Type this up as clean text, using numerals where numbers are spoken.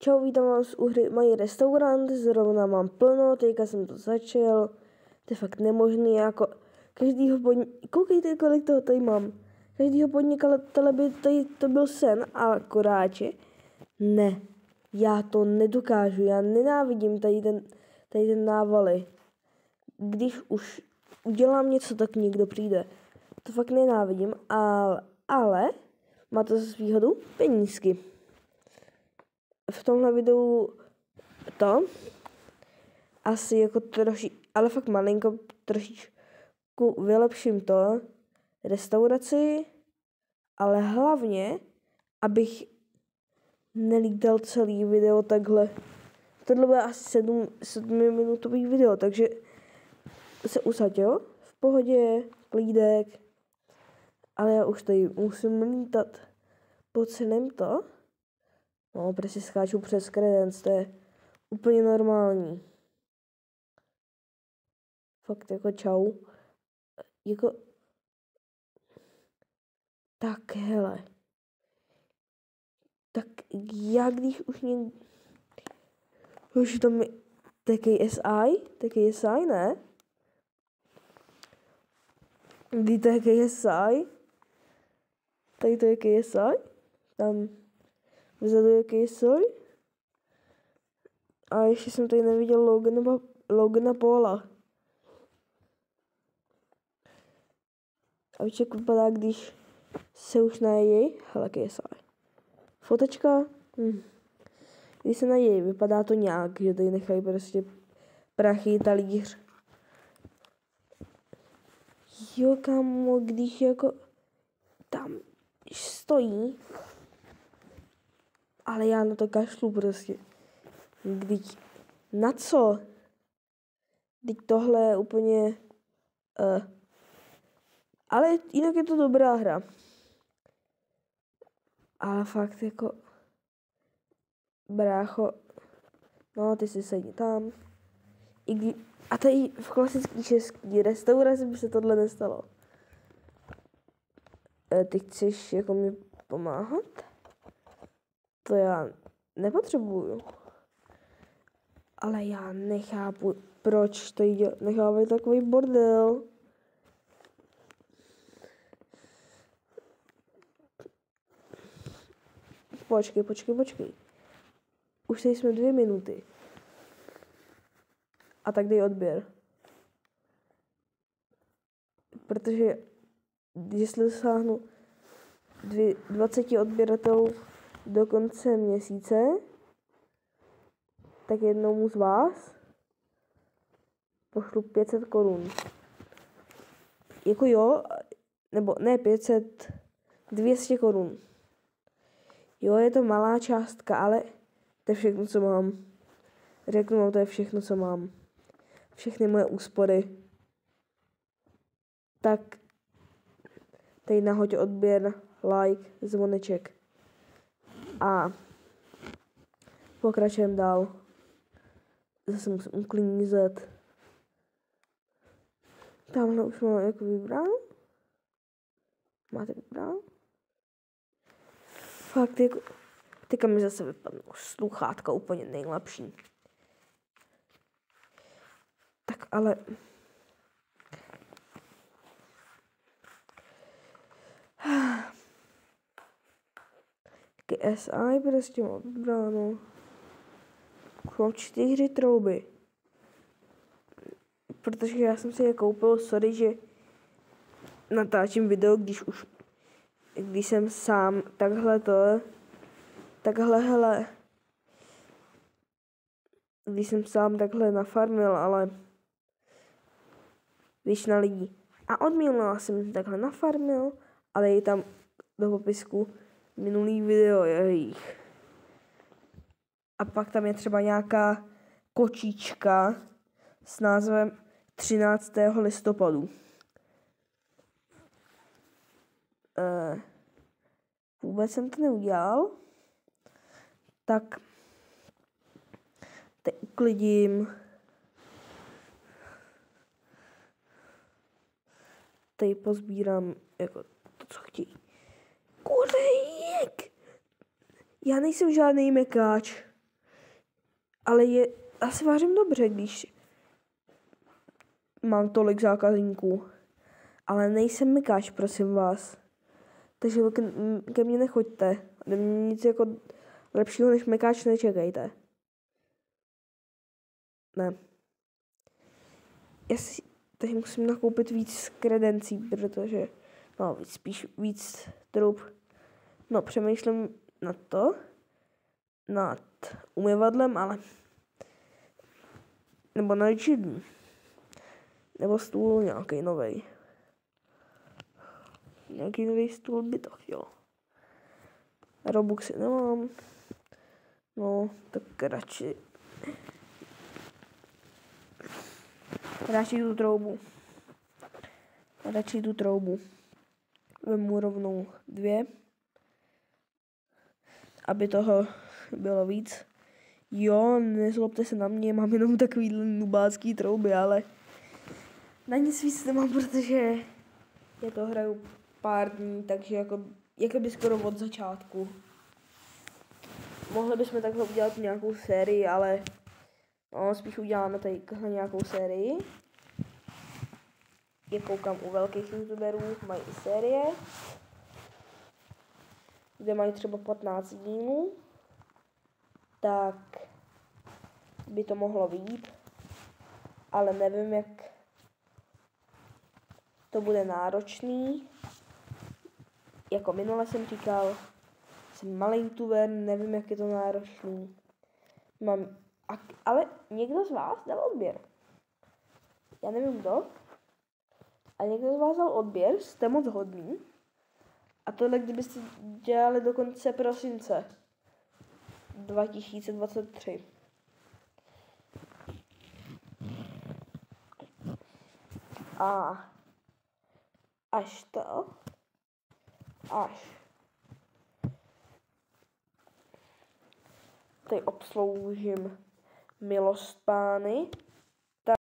Čau, vítám vás u hry Mají restaurant, zrovna mám plno, teďka jsem to začal, to je fakt nemožný, jako každýho koukejte, kolik toho tady mám. Každýho podnikatele by tady to byl sen, a koráče, ne, já to nedokážu, já nenávidím tady ten návaly. Když už udělám něco, tak někdo přijde. To fakt nenávidím, ale má to zase výhodu penízky. V tomhle videu to asi jako ale fakt malinko trošičku vylepším to restauraci, ale hlavně, abych nelítal celý video takhle. Tohle bude asi 7minutový video, takže se usaď, jo? V pohodě, klídek. Ale já už tady musím lítat po celém to. No, prostě skáču přes kredenc, to je úplně normální. Fakt jako čau. Jako... Tak hele. Tak já když už někdy... Už tam je TKSI, ne? Kdy TKSI? Tady to je KSI? Tam vzadu je KSI? A ještě jsem tady neviděl Logana Paula. A víš, jak vypadá, když se už najejí? Hele, KSI. Fotečka? Když se najejí, vypadá to nějak, že tady nechají prostě prachy, talíř. Jo, kámo, když jako tam stojí, ale já na to kašlu prostě. Vždyť na co? Vždyť tohle je úplně... ale jinak je to dobrá hra. Ale fakt jako... Brácho... No, ty si sedí tam. A tady v klasický český restauraci by se tohle nestalo. Ty chceš jako mi pomáhat? To já nepotřebuju. Ale já nechápu, proč to nechávají takový bordel. Počkej. Už tady jsme 2 minuty. A tak dej odběr. Protože jestli dosáhnu 20 odběratelů do konce měsíce, tak jednomu z vás pošlu 500 korun. Jako jo, nebo ne 500, 200 korun. Jo, je to malá částka, ale to je všechno, co mám. Řeknu vám, to je všechno, co mám. Všechny moje úspory. Tak tady nahoď odběr, like, zvoneček. A pokračujeme dál. Zase musím uklízet. Tamhle už mám jako vybráno. Máte vybráno? Fakt jako... Teďka mi zase vypadnou sluchátka úplně nejlepší. Tak ale... KSI prostě mám vybráno. Už mám 4 trouby. Protože já jsem si je koupil, sorry, že natáčím video, když jsem sám když jsem sám takhle nafarmil, ale většina lidí. A od minula jsem takhle nafarmil, ale je tam do popisku minulý video jejich. A pak tam je třeba nějaká kočička s názvem 13. listopadu. Vůbec jsem to neudělal. Tak teď uklidím. Tady pozbírám jako to, co chtějí. Kurejek! Já nejsem žádný mekáč. Ale asi vařím dobře, když mám tolik zákazníků. Ale nejsem mykáč, prosím vás. Takže ke mně nechoďte. Nic jako lepšího než mykáč nečekejte. Ne. Takže musím nakoupit víc kredencí, protože, spíš víc trub. No, přemýšlím nad umyvadlem, ale nebo na čidní. Nebo stůl nějaký novej. Nějaký nový stůl by to chtělo. Robuxy nemám. No, tak radši tu troubu. Vemu rovnou 2. Aby toho bylo víc. Jo, nezlobte se na mě, mám jenom takový nubácký trouby, ale na nic víc nemám, protože já to hraju pár dní, takže jakoby skoro od začátku. Mohli bychom takhle udělat nějakou sérii, ale spíš uděláme tady nějakou sérii. Já koukám u velkých youtuberů, mají i série, kde mají třeba 15 dílů, tak by to mohlo vyjít, ale nevím, jak to bude náročný. Jako minule jsem říkal, jsem malý youtuber, nevím, jak je to náročný. Ale někdo z vás dal odběr. Já nevím kdo. A někdo z vás dal odběr, jste moc hodný. A tohle kdybyste dělali do konce prosince 2023. A až tady obsloužím milostpány,